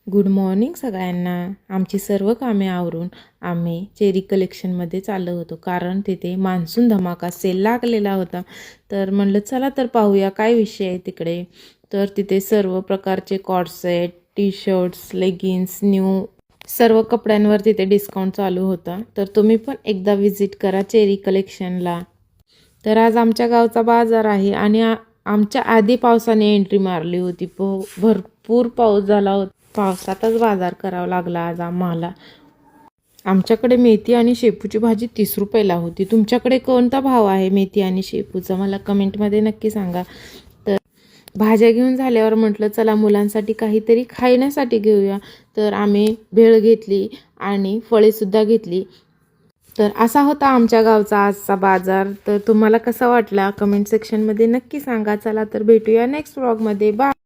Good morning सगळ्यांना. आमची सर्व कामे आवरून आम्ही चेरी कलेक्शनमध्ये चाललो होतो, कारण तिथे मान्सून धमाका सेल लागलेला होता. तर म्हणलं चला तर पाहूया काय विषय आहे तिकडे. तर तिथे सर्व प्रकारचे cord set, T shirts, leggings, new सर्व कपड्यांवर तिथे डिस्काउंट चालू होता. तर तुम्ही पण एकदा विजिट करा चेरी कलेक्शनला. तर आज आमच्या गावचा बाजार आहे आणि आमच्या आधी पावसाने एंट्री मारली होती. भरपूर पाऊस झाला होता. पावसातच बाजार करावा लागला आज आम्हाला. आमच्याकडे मेथी आणि शेपूची भाजी 30 रुपयाला होती. तुमच्याकडे कोणता भाव आहे मेथी आणि शेपूचा मला कमेंटमध्ये नक्की सांगा. तर भाज्या घेऊन झाल्यावर म्हटलं चला मुलांसाठी काहीतरी खाण्यासाठी घेऊया. तर आम्ही भेळ घेतली आणि फळेसुद्धा घेतली. तर असा होता आमच्या गावचा आजचा बाजार. तर तुम्हाला कसा वाटला कमेंट सेक्शनमध्ये नक्की सांगा. चला तर भेटूया नेक्स्ट व्लॉगमध्ये. बाय.